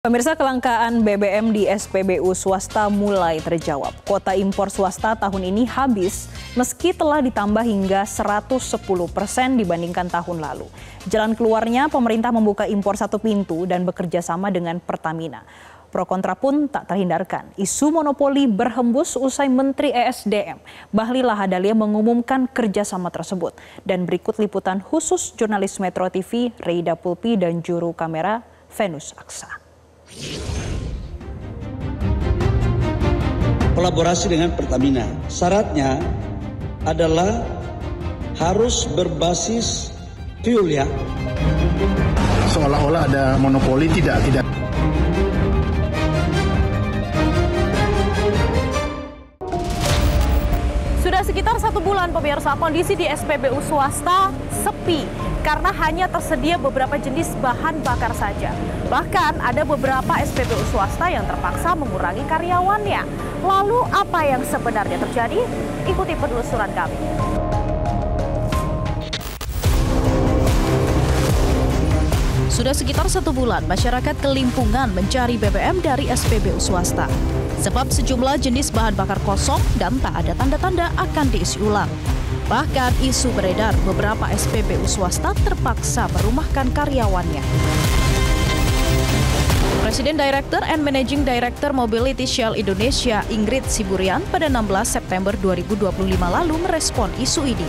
Pemirsa, kelangkaan BBM di SPBU swasta mulai terjawab. Kuota impor swasta tahun ini habis meski telah ditambah hingga 110% dibandingkan tahun lalu. Jalan keluarnya, pemerintah membuka impor satu pintu dan bekerja sama dengan Pertamina. Pro kontra pun tak terhindarkan. Isu monopoli berhembus usai Menteri ESDM Bahlil Lahadalia mengumumkan kerjasama tersebut. Dan berikut liputan khusus jurnalis Metro TV Reida Pulpi dan juru kamera Venus Aksa. Kolaborasi dengan Pertamina, syaratnya adalah harus berbasis fuel ya. Seolah-olah ada monopoli, tidak. Sudah sekitar 1 bulan pemirsa, kondisi di SPBU swasta sepi karena hanya tersedia beberapa jenis bahan bakar saja. Bahkan ada beberapa SPBU swasta yang terpaksa mengurangi karyawannya. Lalu apa yang sebenarnya terjadi? Ikuti penelusuran kami. Sudah sekitar 1 bulan masyarakat kelimpungan mencari BBM dari SPBU swasta. Sebab sejumlah jenis bahan bakar kosong dan tak ada tanda-tanda akan diisi ulang. Bahkan isu beredar beberapa SPBU swasta terpaksa merumahkan karyawannya. Presiden Director and Managing Director Mobility Shell Indonesia Ingrid Siburian pada 16 September 2025 lalu merespon isu ini.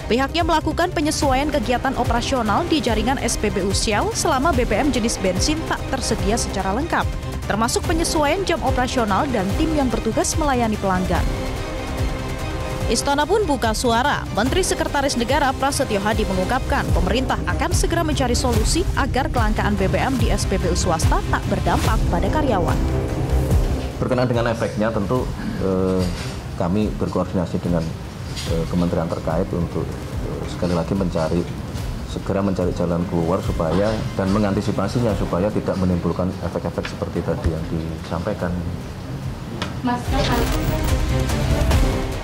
Pihaknya melakukan penyesuaian kegiatan operasional di jaringan SPBU Shell selama BBM jenis bensin tak tersedia secara lengkap, termasuk penyesuaian jam operasional dan tim yang bertugas melayani pelanggan. Istana pun buka suara. Menteri Sekretaris Negara Prasetyo Hadi mengungkapkan pemerintah akan segera mencari solusi agar kelangkaan BBM di SPBU swasta tak berdampak pada karyawan. Berkenaan dengan efeknya, tentu kami berkoordinasi dengan kementerian terkait untuk sekali lagi segera mencari jalan keluar supaya dan mengantisipasinya supaya tidak menimbulkan efek-efek seperti tadi yang disampaikan.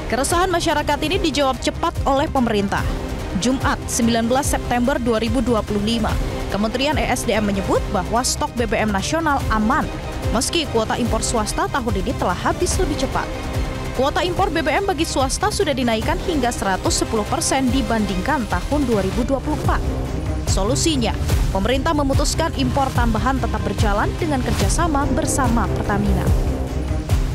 Keresahan masyarakat ini dijawab cepat oleh pemerintah. Jumat 19 September 2025, Kementerian ESDM menyebut bahwa stok BBM nasional aman meski kuota impor swasta tahun ini telah habis lebih cepat. Kuota impor BBM bagi swasta sudah dinaikkan hingga 110% dibandingkan tahun 2024. Solusinya, pemerintah memutuskan impor tambahan tetap berjalan dengan kerjasama bersama Pertamina.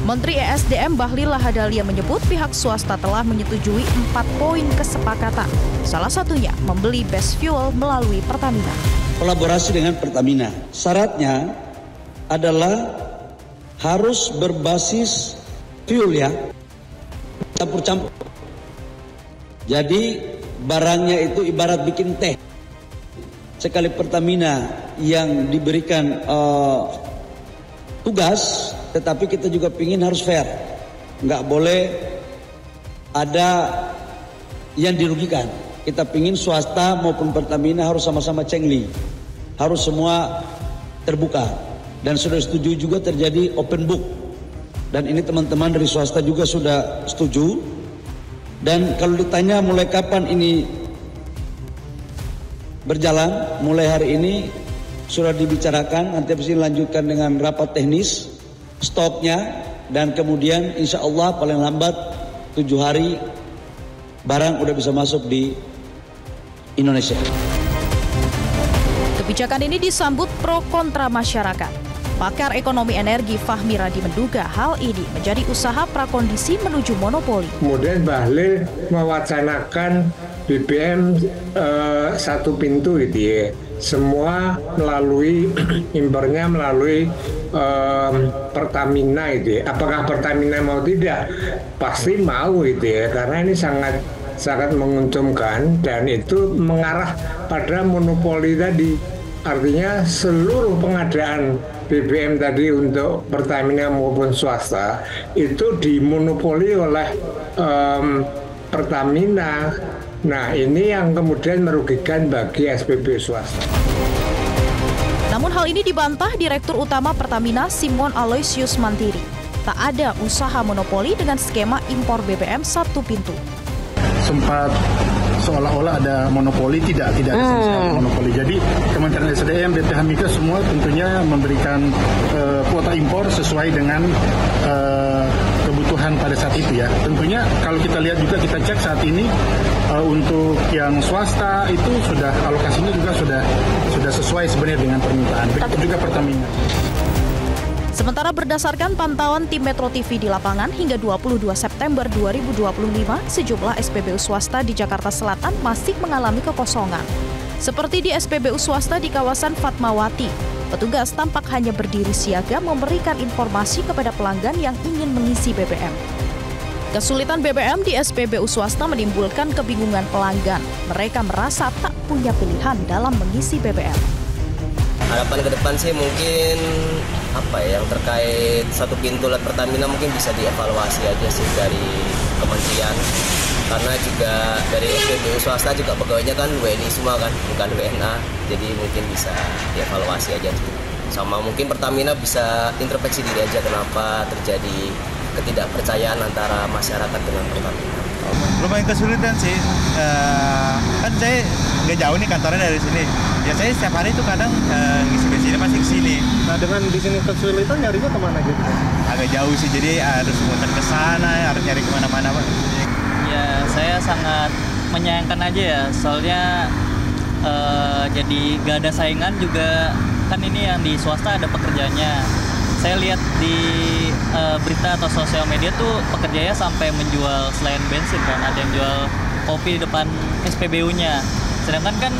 Menteri ESDM Bahlil Lahadalia menyebut pihak swasta telah menyetujui 4 poin kesepakatan. Salah satunya membeli base fuel melalui Pertamina. Kolaborasi dengan Pertamina, syaratnya adalah harus berbasis fuel ya, campur-campur. Jadi barangnya itu ibarat bikin teh. Sekali Pertamina yang diberikan tugas, tetapi kita juga ingin harus fair. Nggak boleh ada yang dirugikan. Kita ingin swasta maupun Pertamina harus sama-sama cengli. Harus semua terbuka. Dan sudah setuju juga terjadi open book. Dan ini teman-teman dari swasta juga sudah setuju. Dan kalau ditanya mulai kapan ini berjalan, mulai hari ini sudah dibicarakan, nanti bisa dilanjutkan dengan rapat teknis, stoknya, dan kemudian insya Allah paling lambat 7 hari barang udah bisa masuk di Indonesia. Kebijakan ini disambut pro kontra masyarakat. Pakar ekonomi energi Fahmi Radi menduga hal ini menjadi usaha prakondisi menuju monopoli. Kemudian Bahlil mewacanakan BBM satu pintu gitu ya. Semua melalui impornya melalui Pertamina itu ya. Apakah Pertamina mau tidak? Pasti mau itu ya, karena ini sangat menguntungkan dan itu mengarah pada monopoli tadi. Artinya seluruh pengadaan BBM tadi untuk Pertamina maupun swasta itu dimonopoli oleh Pertamina. Nah, ini yang kemudian merugikan bagi SPBU swasta. Namun hal ini dibantah Direktur Utama Pertamina Simon Aloysius Mantiri. Tak ada usaha monopoli dengan skema impor BBM satu pintu. Sempat seolah-olah ada monopoli, tidak ada sama sekali monopoli. Jadi Kementerian SDM, BPH Mika semua tentunya memberikan kuota impor sesuai dengan kebutuhan pada saat itu ya. Tentunya kalau kita lihat juga, kita cek saat ini untuk yang swasta itu sudah alokasinya juga sudah sesuai sebenarnya dengan permintaan. Begitu juga Pertamina. Sementara berdasarkan pantauan tim Metro TV di lapangan hingga 22 September 2025, sejumlah SPBU swasta di Jakarta Selatan masih mengalami kekosongan. Seperti di SPBU swasta di kawasan Fatmawati, petugas tampak hanya berdiri siaga memberikan informasi kepada pelanggan yang ingin mengisi BBM. Kesulitan BBM di SPBU swasta menimbulkan kebingungan pelanggan. Mereka merasa tak punya pilihan dalam mengisi BBM. Harapan ke depan sih mungkin yang terkait satu pintu LED Pertamina mungkin bisa dievaluasi aja sih dari kementerian, karena juga dari SPBU swasta juga pegawainya kan WNI semua kan, bukan WNA, jadi mungkin bisa dievaluasi aja tuh. Sama mungkin Pertamina bisa introspeksi diri aja kenapa terjadi ketidakpercayaan antara masyarakat dengan Pertamina. Lumayan kesulitan sih, kan saya nggak jauh nih kantornya dari sini. Ya saya setiap hari tuh kadang ngisi bensinnya pasti ke sini. Nah, dengan di sini kesulitan nyarinya kemana gitu? Agak jauh sih, jadi harus muter ke sana, harus nyari kemana-mana Pak. Ya saya sangat menyayangkan aja ya, soalnya jadi gak ada saingan juga, kan ini yang di swasta ada pekerjaannya. Saya lihat di berita atau sosial media tuh pekerjanya sampai menjual selain bensin kan, ada yang jual kopi di depan SPBU-nya. Sedangkan kan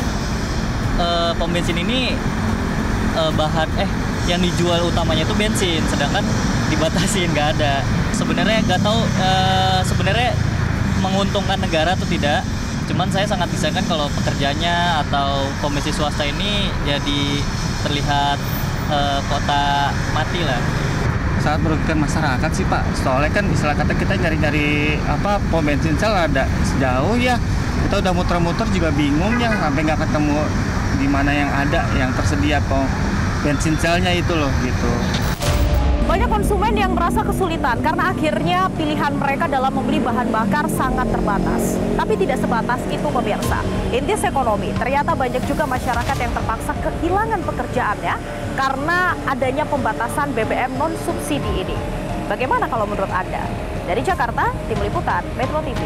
pom bensin ini yang dijual utamanya itu bensin, sedangkan dibatasin, nggak ada. Sebenarnya nggak tahu sebenarnya menguntungkan negara atau tidak. Cuman saya sangat disayangkan kalau pekerjanya atau komisi swasta ini jadi terlihat kota mati lah. Sangat merugikan masyarakat sih Pak. Soalnya kan istilah kata kita nyari-nyari pom bensin sel ada sejauh ya. Kita udah muter-muter juga bingung ya, sampai nggak ketemu di mana yang ada yang tersedia pom bensin selnya itu loh gitu. Banyak konsumen yang merasa kesulitan karena akhirnya pilihan mereka dalam membeli bahan bakar sangat terbatas. Tapi tidak sebatas itu pemirsa. Intis ekonomi, ternyata banyak juga masyarakat yang terpaksa kehilangan pekerjaannya karena adanya pembatasan BBM non-subsidi ini. Bagaimana kalau menurut Anda? Dari Jakarta, Tim Liputan Metro TV.